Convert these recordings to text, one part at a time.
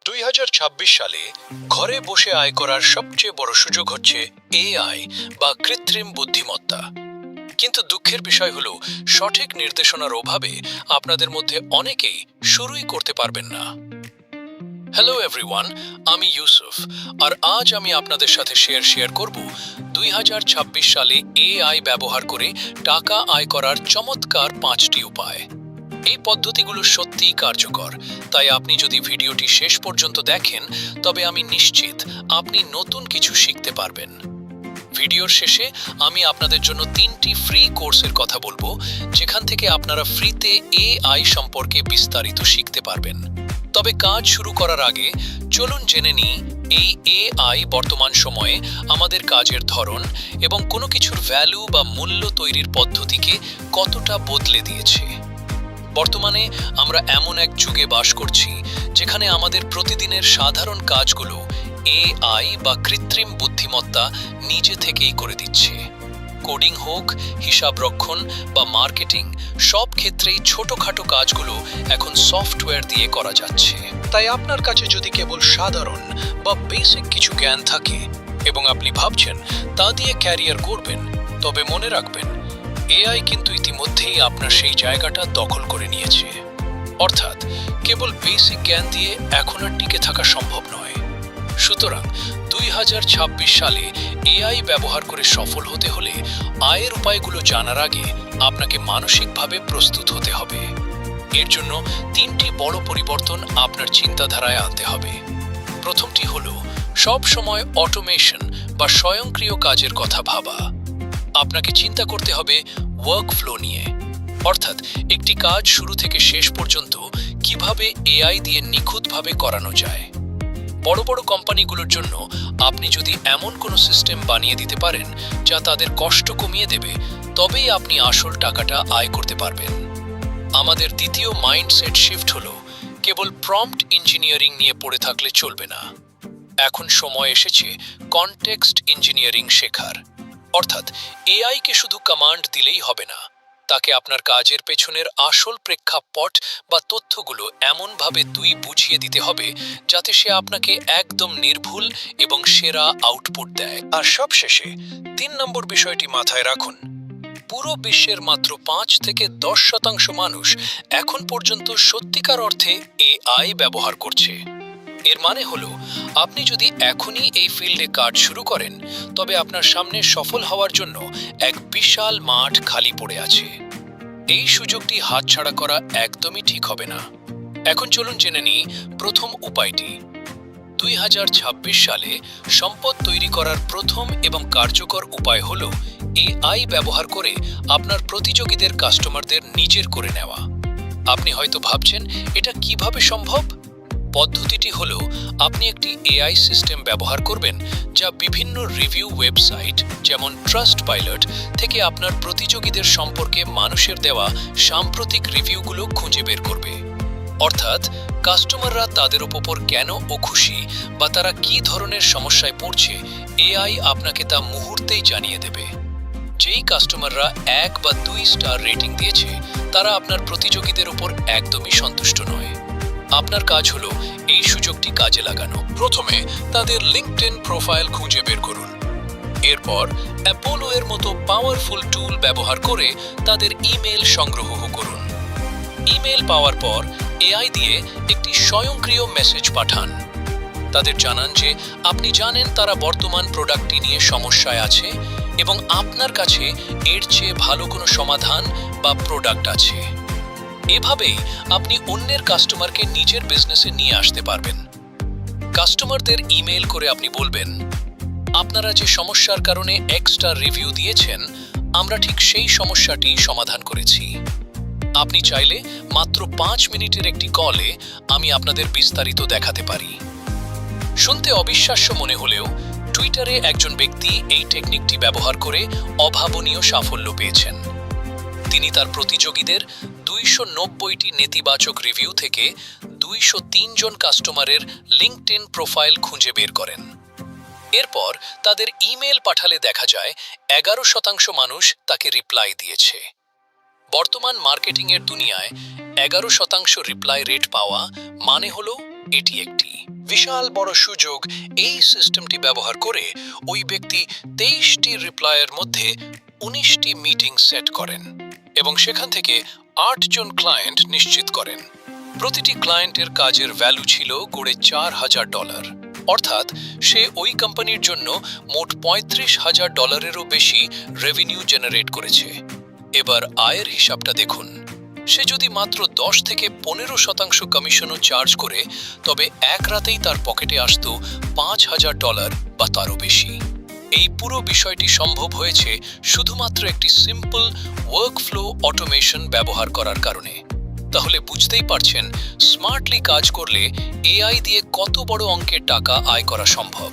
2026 সালে ঘরে বসে আয় করার সবচেয়ে বড় সুযোগ হচ্ছে এআই বা কৃত্রিম বুদ্ধিমত্তা। কিন্তু দুঃখের বিষয় হলো সঠিক নির্দেশনার অভাবে আপনাদের মধ্যে অনেকেই শুরুই করতে পারবেন না। হ্যালো এভরিওয়ান, আমি ইউসুফ, আর আজ আমি আপনাদের সাথে শেয়ার করব 2026 সালে এআই ব্যবহার করে টাকা আয় করার চমৎকার 5টি উপায়। এই পদ্ধতিগুলো সত্যিই কার্যকর, তাই আপনি যদি ভিডিওটি শেষ পর্যন্ত দেখেন তবে আমি নিশ্চিত আপনি নতুন কিছু শিখতে পারবেন। ভিডিওর শেষে আমি আপনাদের জন্য 3টি ফ্রি কোর্সের কথা বলবো, যেখান থেকে আপনারা ফ্রিতে এআই সম্পর্কে বিস্তারিত শিখতে পারবেন। তবে কাজ শুরু করার আগে চলুন জেনে নিই এই এআই বর্তমান সময়ে আমাদের কাজের ধরন এবং কোনো কিছুর ভ্যালু বা মূল্য তৈরির পদ্ধতিকে কতটা বদলে দিয়েছে। বর্তমানে আমরা এমন এক যুগে বাস করছি যেখানে আমাদের প্রতিদিনের সাধারণ কাজগুলো এআই বা কৃত্রিম বুদ্ধিমত্তা নিজে থেকেই করে দিচ্ছে। কোডিং হোক, হিসাবরক্ষণ বা মার্কেটিং, সব ক্ষেত্রেই ছোটখাটো কাজগুলো এখন সফটওয়্যার দিয়ে করা যাচ্ছে। তাই আপনার কাছে যদি কেবল সাধারণ বা বেসিক কিছু জ্ঞান থাকে এবং আপনি ভাবছেন তা দিয়ে ক্যারিয়ার করবেন, তবে মনে রাখবেন এআই কিন্তু ইতিমধ্যেই আপনার সেই জায়গাটা দখল করে নিয়েছে। অর্থাৎ কেবল বেসিক জ্ঞান দিয়ে এখন আর টিকে থাকা সম্ভব নয়। সুতরাং 2026 সালে এআই ব্যবহার করে সফল হতে হলে আয়ের উপায়গুলো জানার আগে আপনাকে মানসিকভাবে প্রস্তুত হতে হবে। এর জন্য 3টি বড় পরিবর্তন আপনার চিন্তাধারায় আনতে হবে। প্রথমটি হলো সব সময় অটোমেশন বা স্বয়ংক্রিয় কাজের কথা ভাবা। আপনাকে চিন্তা করতে হবে ওয়ার্ক ফ্লো নিয়ে, অর্থাৎ একটি কাজ শুরু থেকে শেষ পর্যন্ত কিভাবে এআই দিয়ে নিখুঁতভাবে করানো যায়। বড় বড় কোম্পানিগুলোর জন্য আপনি যদি এমন কোনো সিস্টেম বানিয়ে দিতে পারেন যা তাদের কষ্ট কমিয়ে দেবে, তবেই আপনি আসল টাকাটা আয় করতে পারবেন। আমাদের দ্বিতীয় মাইন্ডসেট শিফট হলো কেবল প্রম্পট ইঞ্জিনিয়ারিং নিয়ে পড়ে থাকলে চলবে না। এখন সময় এসেছে কনটেক্সট ইঞ্জিনিয়ারিং শেখার। অর্থাৎ এআইকে শুধু কমান্ড দিলেই হবে না, তাকে আপনার কাজের পেছনের আসল প্রেক্ষাপট বা তথ্যগুলো এমনভাবে বুঝিয়ে দিতে হবে যাতে সে আপনাকে একদম নির্ভুল এবং সেরা আউটপুট দেয়। আর সবশেষে 3 নম্বর বিষয়টি মাথায় রাখুন, পুরো বিশ্বের মাত্র 5 থেকে 10% মানুষ এখন পর্যন্ত সত্যিকার অর্থে এআই ব্যবহার করছে। এর মানে হলো আপনি যদি এখনই এই ফিল্ডে কাজ শুরু করেন, তবে আপনার সামনে সফল হওয়ার জন্য এক বিশাল মাঠ খালি পড়ে আছে। এই সুযোগটি হাতছাড়া করা একদমই ঠিক হবে না। এখন চলুন জেনে নিই প্রথম উপায়টি। 2026 সালে সম্পদ তৈরি করার প্রথম এবং কার্যকর উপায় হলো এআই ব্যবহার করে আপনার প্রতিযোগীদের কাস্টমারদের নিজের করে নেওয়া। আপনি হয়তো ভাবছেন এটা কিভাবে সম্ভব? পদ্ধতিটি হলো আপনি একটি এআই সিস্টেম ব্যবহার করবেন যা বিভিন্ন রিভিউ ওয়েবসাইট যেমন ট্রাস্টপাইলট থেকে আপনার প্রতিযোগীদের সম্পর্কে মানুষের দেওয়া সাম্প্রতিক রিভিউগুলো খুঁজে বের করবে। অর্থাৎ কাস্টমাররা তাদের উপর কেন খুশি বা তারা কি ধরনের সমস্যায় পড়ছে, এআই আপনাকে তা মুহূর্তেই জানিয়ে দেবে। যেই কাস্টমাররা 1 বা 2 স্টার রেটিং দিয়েছে, তারা আপনার প্রতিযোগীদের উপর একদমই সন্তুষ্ট নয়। আপনার কাজ হলো এই সুযোগটি কাজে লাগানো। প্রথমে তাদের লিঙ্কডইন প্রোফাইল খুঁজে বের করুন। এরপর অ্যাপোলো এর মতো পাওয়ারফুল টুল ব্যবহার করে তাদের ইমেল সংগ্রহ করুন। ইমেল পাওয়ার পর এআই দিয়ে একটি স্বয়ংক্রিয় মেসেজ পাঠান। তাদের জানান যে আপনি জানেন তারা বর্তমান প্রোডাক্টটি নিয়ে সমস্যায় আছে এবং আপনার কাছে এর চেয়ে ভালো কোনো সমাধান বা প্রোডাক্ট আছে। এভাবেই আপনি অন্যের কাস্টমারকে নিজের বিজনেসে নিয়ে আসতে পারবেন। কাস্টমারদের ইমেল করে আপনি বলবেন, আপনারা যে সমস্যার কারণে এক্সট্রা রিভিউ দিয়েছেন, আমরা ঠিক সেই সমস্যাটি সমাধান করেছি। আপনি চাইলে মাত্র 5 মিনিটের একটি কলে আমি আপনাদের বিস্তারিত দেখাতে পারি। শুনতে অবিশ্বাস্য মনে হলেও টুইটারে একজন ব্যক্তি এই টেকনিকটি ব্যবহার করে অভাবনীয় সাফল্য পেয়েছেন। তিনি তার প্রতিযোগীদের 290টি নেতিবাচক রিভিউ থেকে 203 জন কাস্টমারের লিঙ্কডইন প্রোফাইল খুঁজে বের করেন। এরপর তাদের ইমেল পাঠালে দেখা যায় 11% মানুষ তাকে রিপ্লাই দিয়েছে। বর্তমান মার্কেটিংয়ের দুনিয়ায় 11% রিপ্লাই রেট পাওয়া মানে হলো এটি একটি বিশাল বড় সুযোগ। এই সিস্টেমটি ব্যবহার করে ওই ব্যক্তি 23টি রিপ্লাইয়ের মধ্যে 19টি মিটিং সেট করেন এবং সেখান থেকে 8 জন ক্লায়েন্ট নিশ্চিত করেন। প্রতিটি ক্লায়েন্টের কাজের ভ্যালু ছিল গড়ে $4,000, অর্থাৎ সে ওই কোম্পানির জন্য মোট $35,000-এরও বেশি রেভিনিউ জেনারেট করেছে। এবার আয়ের হিসাবটা দেখুন। সে যদি মাত্র 10 থেকে 15% কমিশনও চার্জ করে, তবে এক রাতেই তার পকেটে আসতো $5,000 বা তারও বেশি। এই পুরো বিষয়টি সম্ভব হয়েছে শুধুমাত্র একটি সিম্পল ওয়ার্কফ্লো অটোমেশন ব্যবহার করার কারণে। তাহলে বুঝতেই পারছেন স্মার্টলি কাজ করলে এআই দিয়ে কত বড় অঙ্কের টাকা আয় করা সম্ভব।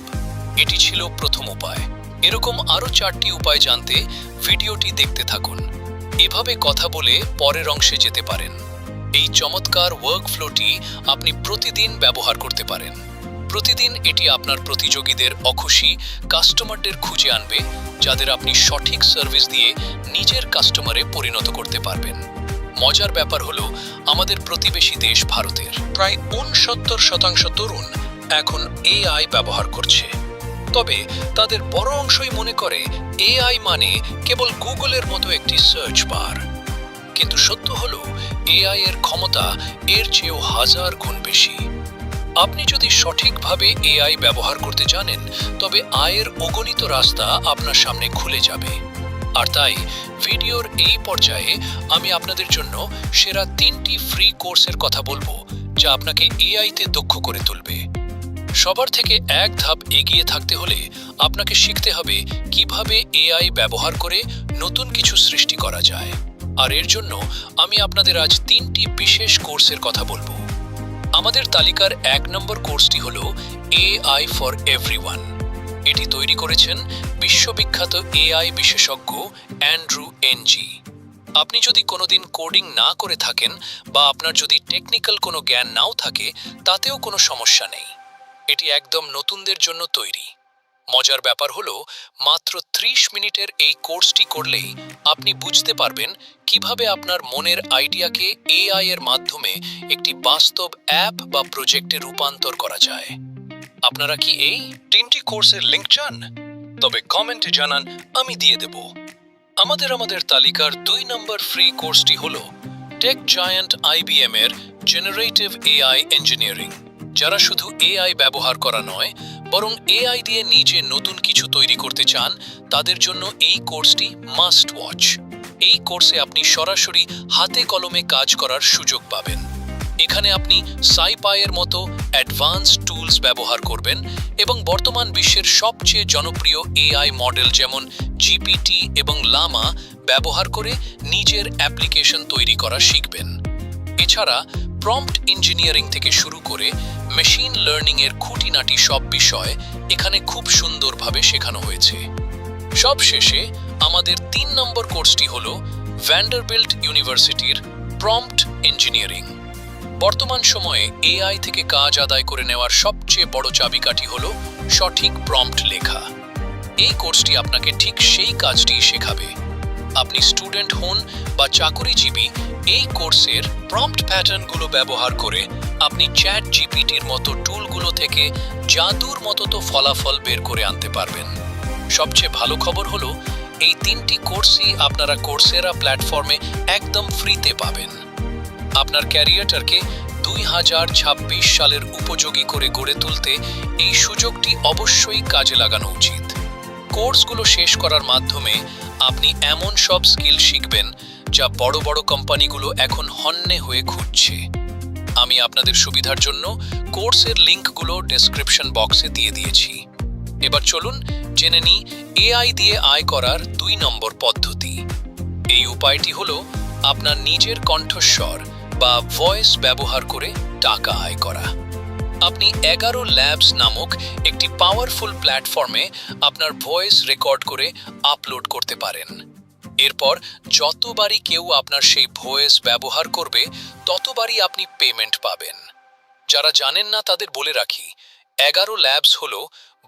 এটি ছিল প্রথম উপায়। এরকম আরও 4টি উপায় জানতে ভিডিওটি দেখতে থাকুন। এভাবে কথা বলে পরের অংশে যেতে পারেন। এই চমৎকার ওয়ার্কফ্লোটি আপনি প্রতিদিন ব্যবহার করতে পারেন। প্রতিদিন এটি আপনার প্রতিযোগীদের অখুশি কাস্টমারদের খুঁজে আনবে, যাদের আপনি সঠিক সার্ভিস দিয়ে নিজের কাস্টমারে পরিণত করতে পারবেন। মজার ব্যাপার হলো, আমাদের প্রতিবেশী দেশ ভারতের প্রায় 69% তরুণ এখন এআই ব্যবহার করছে। তবে তাদের বড় অংশই মনে করে এআই মানে কেবল গুগলের মতো একটি সার্চ বার। কিন্তু সত্য হলো, এআই এর ক্ষমতা এর চেয়েও 1000 গুণ বেশি। আপনি যদি সঠিকভাবে এআই ব্যবহার করতে জানেন, তবে আয়ের অগণিত রাস্তা আপনার সামনে খুলে যাবে। আর তাই ভিডিওর এই পর্যায়ে আমি আপনাদের জন্য সেরা 3টি ফ্রি কোর্সের কথা বলবো, যা আপনাকে এআইতে দক্ষ করে তুলবে। সবার থেকে এক ধাপ এগিয়ে থাকতে হলে আপনাকে শিখতে হবে কিভাবে এআই ব্যবহার করে নতুন কিছু সৃষ্টি করা যায়। আর এর জন্য আমি আপনাদের আজ 3টি বিশেষ কোর্সের কথা বলবো। আমাদের তালিকার 1 নম্বর কোর্সটি হলো এআই ফর এভরিওয়ান। এটি তৈরি করেছেন বিশ্ববিখ্যাত এআই বিশেষজ্ঞ অ্যান্ড্রু এনজি। আপনি যদি কোনোদিন কোডিং না করে থাকেন বা আপনার যদি টেকনিক্যাল কোনো জ্ঞান নাও থাকে, তাতেও কোনো সমস্যা নেই। এটি একদম নতুনদের জন্য তৈরি। মজার ব্যাপার হলো, মাত্র 30 মিনিটের এই কোর্সটি করলেই আপনি বুঝতে পারবেন কিভাবে আপনার মনের আইডিয়াকে এআই এর মাধ্যমে একটি বাস্তব অ্যাপ বা প্রজেক্টে রূপান্তর করা যায়। আপনারা কি এই 3টি কোর্সের লিংক চান? তবে কমেন্টে জানান, আমি দিয়ে দেব। আমাদের তালিকার 2 নম্বর ফ্রি কোর্সটি হলো টেক জায়ান্ট আইবিএম এর জেনারেটিভ এআই ইঞ্জিনিয়ারিং। যারা শুধু এআই ব্যবহার করা নয়, বরং এআই দিয়ে নিজে নতুন কিছু তৈরি করতে চান, তাদের জন্য এই কোর্সটি মাস্ট ওয়াচ। এই কোর্সে আপনি সরাসরি হাতে কলমে কাজ করার সুযোগ পাবেন। এখানে আপনি সাইপাইয়ের মতো অ্যাডভান্সড টুলস ব্যবহার করবেন এবং বর্তমান বিশ্বের সবচেয়ে জনপ্রিয় এআই মডেল যেমন জিপিটি এবং লামা ব্যবহার করে নিজের অ্যাপ্লিকেশন তৈরি করা শিখবেন। এছাড়া প্রম্পট ইঞ্জিনিয়ারিং থেকে শুরু করে মেশিন লার্নিং এর খুঁটিনাটি সব বিষয় এখানে খুব সুন্দরভাবে শেখানো হয়েছে। সবশেষে আমাদের 3 নম্বর কোর্সটি হলো ভ্যান্ডারবিল্ট ইউনিভার্সিটির প্রম্পট ইঞ্জিনিয়ারিং। বর্তমান সময়ে এআই থেকে কাজ আদায় করে নেওয়ার সবচেয়ে বড় চাবিকাঠি হলো সঠিক প্রম্পট লেখা। এই কোর্সটি আপনাকে ঠিক সেই কাজটি শেখাবে। আপনি স্টুডেন্ট হন বা চাকরিজীবী, এই কোর্সের প্রম্পট প্যাটার্নগুলো ব্যবহার করে আপনি চ্যাট জিপিটির মতো টুলগুলো থেকে জাদুর মতো তো ফলাফল বের করে আনতে পারবেন। সবচেয়ে ভালো খবর হলো, এই 3টি কোর্সই আপনারা কোর্সেরা প্ল্যাটফর্মে একদম ফ্রিতে পাবেন। আপনার ক্যারিয়ারটাকে 2026 সালের উপযোগী করে গড়ে তুলতে এই সুযোগটি অবশ্যই কাজে লাগানো উচিত। কোর্সগুলো শেষ করার মাধ্যমে আপনি এমন সব স্কিল শিখবেন যা বড় বড় কোম্পানিগুলো এখন হন্যে হয়ে খুঁজছে। আমি আপনাদের সুবিধার জন্য কোর্সের লিঙ্কগুলো ডেসক্রিপশন বক্সে দিয়ে দিয়েছি। এবার চলুন জেনে নিই এআই দিয়ে আয় করার 2 নম্বর পদ্ধতি। এই উপায়টি হলো আপনার নিজের কণ্ঠস্বর বা ভয়েস ব্যবহার করে টাকা আয় করা। আপনি 11 ল্যাবস নামক একটি পাওয়ারফুল প্ল্যাটফর্মে আপনার ভয়েস রেকর্ড করে আপলোড করতে পারেন। এরপর যতবারই কেউ আপনার সেই ভয়েস ব্যবহার করবে, ততবারই আপনি পেমেন্ট পাবেন। যারা জানেন না তাদের বলে রাখি, 11 ল্যাবস হলো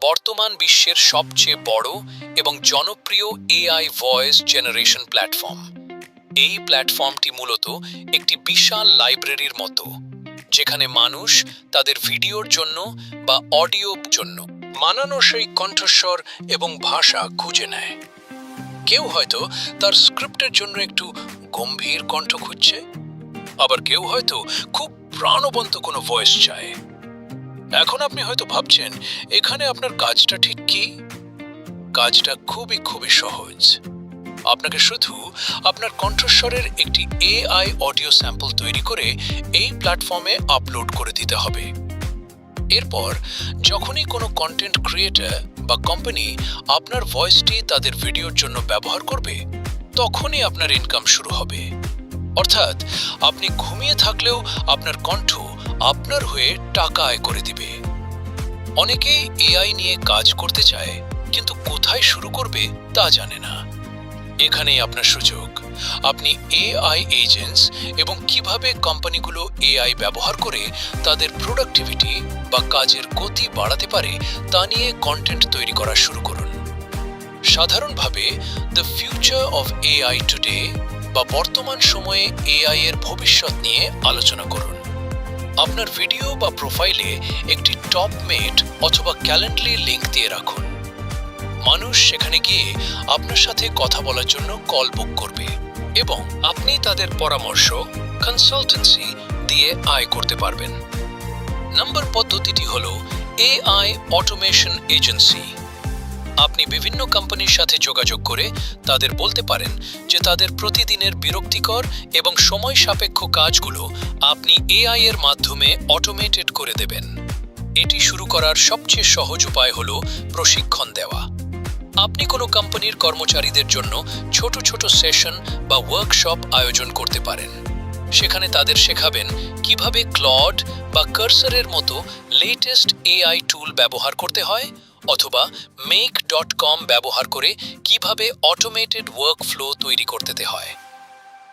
বর্তমান বিশ্বের সবচেয়ে বড় এবং জনপ্রিয় এআই ভয়েস জেনারেশন প্ল্যাটফর্ম। এই প্ল্যাটফর্মটি মূলত একটি বিশাল লাইব্রেরির মতো। যেখানে মানুষ তাদের ভিডিওর জন্য বা অডিওর জন্য মানানো সেই কণ্ঠস্বর এবং ভাষা খুঁজে নেয়। কেউ হয়তো তার স্ক্রিপ্টের জন্য একটু গম্ভীর কণ্ঠ খুঁজছে, আবার কেউ হয়তো খুব প্রাণবন্ত কোনো ভয়েস চায়। এখন আপনি হয়তো ভাবছেন, এখানে আপনার কাজটা ঠিক কি? কাজটা খুবই সহজ। আপনাকে শুধু আপনার কণ্ঠস্বরের একটি এআই অডিও স্যাম্পল তৈরি করে এই প্ল্যাটফর্মে আপলোড করে দিতে হবে। এরপর যখনই কোনো কন্টেন্ট ক্রিয়েটর বা কোম্পানি আপনার ভয়েসটি তাদের ভিডিওর জন্য ব্যবহার করবে, তখনই আপনার ইনকাম শুরু হবে। অর্থাৎ আপনি ঘুমিয়ে থাকলেও আপনার কণ্ঠ আপনার হয়ে টাকা আয় করে দিবে। অনেকেই এআই নিয়ে কাজ করতে চায়, কিন্তু কোথায় শুরু করবে তা জানে না। এখানেই আপনার সুযোগ। আপনি এআই এজেন্টস এবং কিভাবে কোম্পানিগুলো এআই ব্যবহার করে তাদের প্রোডাক্টিভিটি বা কাজের গতি বাড়াতে পারে তা নিয়ে কন্টেন্ট তৈরি করা শুরু করুন। সাধারণভাবে the future of AI today বা বর্তমান সময়ে এআই এর ভবিষ্যৎ নিয়ে আলোচনা করুন। আপনার ভিডিও বা প্রোফাইলে একটি টপ মেট অথবা ক্যালেন্ডলি লিংক দিয়ে রাখুন। মানুষ সেখানে গিয়ে আপনার সাথে কথা বলার জন্য কল বুক করবে এবং আপনি তাদের পরামর্শ কনসালটেন্সি দিয়ে আয় করতে পারবেন। নম্বর পদ্ধতিটি হল এআই অটোমেশন এজেন্সি। আপনি বিভিন্ন কোম্পানির সাথে যোগাযোগ করে তাদের বলতে পারেন যে তাদের প্রতিদিনের বিরক্তিকর এবং সময় সাপেক্ষ কাজগুলো আপনি এআই এর মাধ্যমে অটোমেটেড করে দেবেন। এটি শুরু করার সবচেয়ে সহজ উপায় হল প্রশিক্ষণ দেওয়া। আপনি কোনো কোম্পানির কর্মচারীদের জন্য ছোট ছোট সেশন বা ওয়ার্কশপ আয়োজন করতে পারেন। সেখানে তাদের শেখাবেন কিভাবে ক্লড বা কার্সারের মতো লেটেস্ট এআই টুল ব্যবহার করতে হয়, অথবা make.com ব্যবহার করে কিভাবে অটোমেটেড ওয়ার্কফ্লো তৈরি করতে হয়।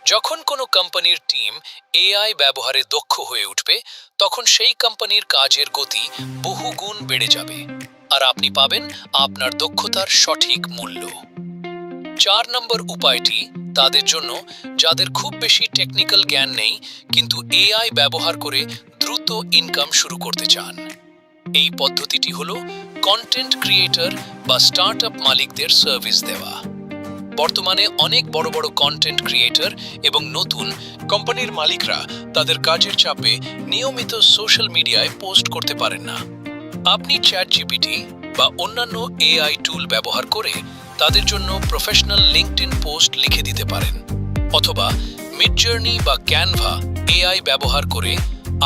যখন কোনো কোম্পানির টিম এআই ব্যবহারে দক্ষ হয়ে উঠবে, তখন সেই কোম্পানির কাজের গতি বহুগুণ বেড়ে যাবে, আর আপনি পাবেন আপনার দক্ষতার সঠিক মূল্য। 4 নম্বর উপায়টি তাদের জন্য যাদের খুব বেশি টেকনিক্যাল জ্ঞান নেই, কিন্তু এআই ব্যবহার করে দ্রুত ইনকাম শুরু করতে চান। এই পদ্ধতিটি হলো কন্টেন্ট ক্রিয়েটর বা স্টার্টআপ মালিকদের সার্ভিস দেওয়া। বর্তমানে অনেক বড় বড় কন্টেন্ট ক্রিয়েটর এবং নতুন কোম্পানির মালিকরা তাদের কাজের চাপে নিয়মিত সোশ্যাল মিডিয়ায় পোস্ট করতে পারেন না। আপনি চ্যাটজিপিটি বা অন্যান্য এআই টুল ব্যবহার করে তাদের জন্য প্রফেশনাল লিঙ্কডইন পোস্ট লিখে দিতে পারেন, অথবা মিডজার্নি বা ক্যানভা এআই ব্যবহার করে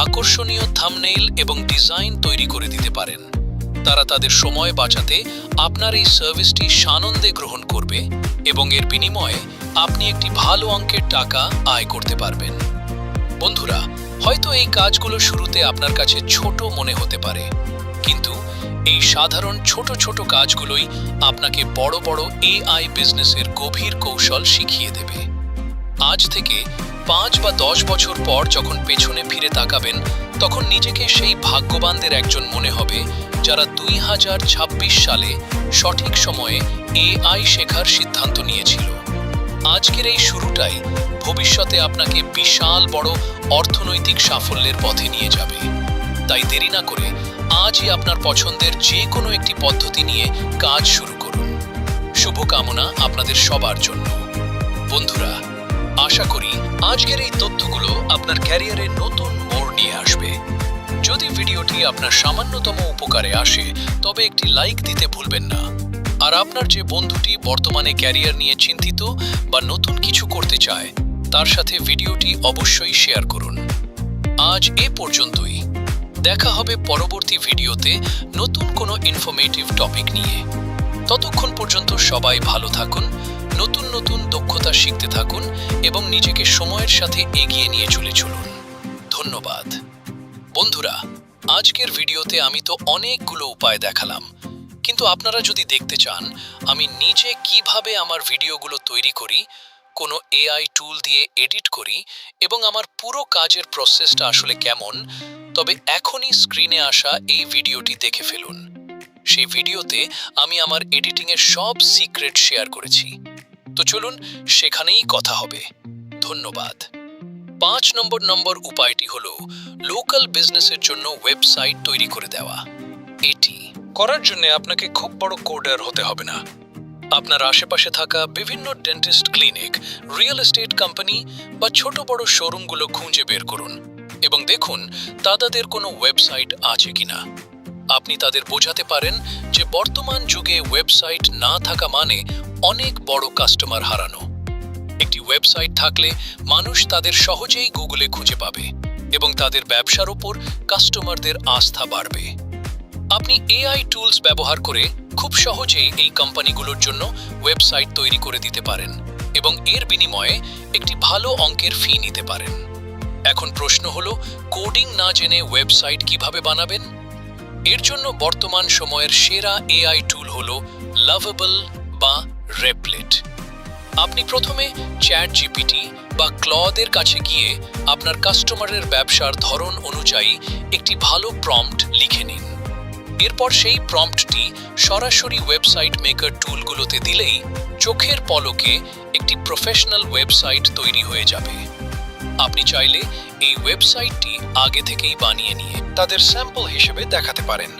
আকর্ষণীয় থাম্বনেইল এবং ডিজাইন তৈরি করে দিতে পারেন। তারা তাদের সময় বাঁচাতে আপনার এই সার্ভিসটি সানন্দে গ্রহণ করবে এবং এর বিনিময়ে আপনি একটি ভালো অঙ্কের টাকা আয় করতে পারবেন। বন্ধুরা, হয়তো এই কাজগুলো শুরুতে আপনার কাছে ছোট মনে হতে পারে, কিন্তু এই সাধারণ ছোট ছোট কাজগুলোই আপনাকে বড় বড় এআই বিজনেসের গভীর কৌশল শিখিয়ে দেবে। আজ থেকে 5 বা 10 বছর পর যখন পেছনে ফিরে তাকাবেন, তখন নিজেকে সেই ভাগ্যবানদের একজন মনে হবে যারা 2026 সালে সঠিক সময়ে এআই শেখার সিদ্ধান্ত নিয়েছিল। আজকের এই শুরুটাই ভবিষ্যতে আপনাকে বিশাল বড় অর্থনৈতিক সাফল্যের পথে নিয়ে যাবে। তাই দেরি না করে আজই আপনার পছন্দের যে কোনো একটি পদ্ধতি নিয়ে কাজ শুরু করুন। শুভকামনা আপনাদের সবার জন্য। বন্ধুরা, আশা করি আজকের এই তথ্যগুলো আপনার ক্যারিয়ারে নতুন মোড় নিয়ে আসবে। যদি ভিডিওটি আপনার সামান্যতম উপকারে আসে, তবে একটি লাইক দিতে ভুলবেন না। আর আপনার যে বন্ধুটি বর্তমানে ক্যারিয়ার নিয়ে চিন্তিত বা নতুন কিছু করতে চায়, তার সাথে ভিডিওটি অবশ্যই শেয়ার করুন। আজ এ পর্যন্তই। দেখা হবে পরবর্তী ভিডিওতে নতুন কোনো ইনফরমেটিভ টপিক নিয়ে। ততক্ষণ পর্যন্ত সবাই ভালো থাকুন, নতুন নতুন দক্ষতা শিখতে থাকুন এবং নিজেকে সময়ের সাথে এগিয়ে নিয়ে চলুন। ধন্যবাদ। বন্ধুরা, আজকের ভিডিওতে আমি তো অনেকগুলো উপায় দেখালাম, কিন্তু আপনারা যদি দেখতে চান আমি নিজে কিভাবে আমার ভিডিওগুলো তৈরি করি, কোনো এআই টুল দিয়ে এডিট করি এবং আমার পুরো কাজের প্রসেসটা আসলে কেমন, তবে এখনই স্ক্রিনে আসা এই ভিডিওটি দেখে ফেলুন। সেই ভিডিওতে আমি আমার এডিটিংয়ের সব সিক্রেট শেয়ার করেছি। তো চলুন সেখানেই কথা হবে। ধন্যবাদ। 5 নম্বর উপায়টি হলো লোকাল বিজনেসের জন্য ওয়েবসাইট তৈরি করে দেওয়া। এটি করার জন্য আপনাকে খুব বড় কোডার হতে হবে না। আপনার আশেপাশে থাকা বিভিন্ন dentist clinic, real estate company বা ছোট বড় শোরুমগুলো খুঁজে বের করুন এবং দেখুন তাদের কোনো ওয়েবসাইট আছে কিনা। আপনি তাদের বোঝাতে পারেন যে বর্তমান যুগে ওয়েবসাইট না থাকা মানে অনেক বড় কাস্টমার হারানো। একটি ওয়েবসাইট থাকলে মানুষ তাদের সহজেই গুগলে খুঁজে পাবে এবং তাদের ব্যবসার উপর কাস্টমারদের আস্থা বাড়বে। আপনি এআই টুলস ব্যবহার করে খুব সহজেই এই কোম্পানিগুলোর জন্য ওয়েবসাইট তৈরি করে দিতে পারেন এবং এর বিনিময়ে একটি ভালো অঙ্কের ফি নিতে পারেন। এখন প্রশ্ন হলো, কোডিং না জেনে ওয়েবসাইট কিভাবে বানাবেন? এর জন্য বর্তমান সময়ের সেরা এআই টুল হলো লাভেবল বা রেপলেট। আপনি প্রথমে চ্যাট জিপিটি বা ক্লদের কাছে গিয়ে আপনার কাস্টমারের ব্যবসার ধরন অনুযায়ী একটি ভালো প্রম্পট লিখে নিন। এরপর সেই প্রম্পটটি সরাসরি ওয়েবসাইট মেকার টুলগুলোতে দিলেই চোখের পলকে একটি প্রফেশনাল ওয়েবসাইট তৈরি হয়ে যাবে। আপনি চাইলে এই ওয়েবসাইটটি আগে থেকেই বানিয়ে নিয়ে তাদের স্যাম্পল হিসেবে দেখাতে পারেন।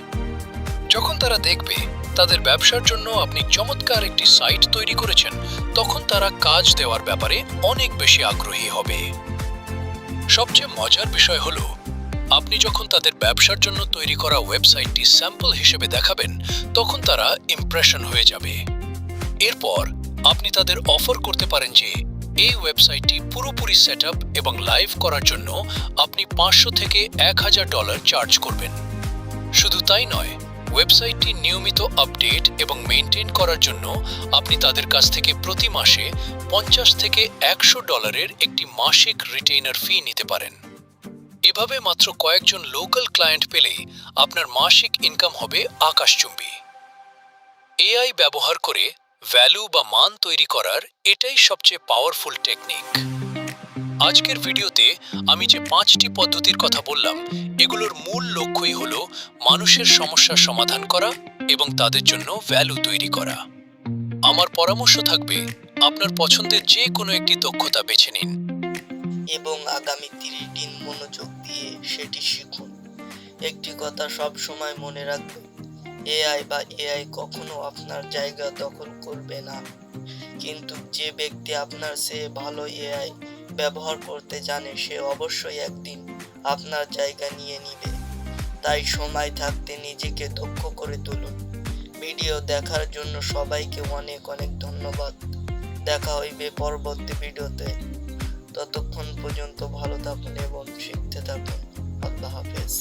যখন তারা দেখবে তাদের ব্যবসার জন্য আপনি চমৎকার একটি সাইট তৈরি করেছেন, তখন তারা কাজ দেওয়ার ব্যাপারে অনেক বেশি আগ্রহী হবে। সবচেয়ে মজার বিষয় হলো, আপনি যখন তাদের ব্যবসার জন্য তৈরি করা ওয়েবসাইটটি স্যাম্পল হিসেবে দেখাবেন, তখন তারা ইমপ্রেশন হয়ে যাবে। এরপর আপনি তাদের অফার করতে পারেন যে এই ওয়েবসাইটটি পুরোপুরি সেটআপ এবং লাইভ করার জন্য আপনি $500 থেকে $1000 চার্জ করবেন। শুধু তাই নয়, ওয়েবসাইটটি নিয়মিত আপডেট এবং মেইনটেইন করার জন্য আপনি তাদের কাছ থেকে প্রতি মাসে $50 থেকে $100 একটি মাসিক রিটেইনার ফি নিতে পারেন। এভাবে মাত্র কয়েকজন লোকাল ক্লায়েন্ট পেলেই আপনার মাসিক ইনকাম হবে আকাশচুম্বী। এআই ব্যবহার করে ভ্যালু বা মান তৈরি করার এটাই সবচেয়ে পাওয়ারফুল টেকনিক। আজকের ভিডিওতে আমি যে 5টি পদ্ধতির কথা বললাম, এগুলোর মূল লক্ষ্যই হলো মানুষের সমস্যার সমাধান করা এবং তাদের জন্য ভ্যালু তৈরি করা। আমার পরামর্শ থাকবে, আপনার পছন্দের যে কোনো একটি দক্ষতা বেছে নিন এবং আগামী 30 দিন মনোযোগ দিয়ে সেটি শিখুন। একটি কথা সব সময় মনে রাখবেন, এআই কখনো আপনার জায়গা দখল করবে না, কিন্তু যে ব্যক্তি আপনার চেয়ে ভালো এআই ব্যবহার করতে জানে সে অবশ্যই একদিন আপনার জায়গা নিয়ে নিবে। তাই সময় থাকতে নিজেকে দক্ষ করে তুলুন। ভিডিও দেখার জন্য সবাইকে অনেক অনেক ধন্যবাদ। দেখা হইবে পরবর্তী ভিডিওতে। ততক্ষণ পর্যন্ত ভালো থাকুন এবং শিখতে থাকুন। আল্লাহ হাফেজ।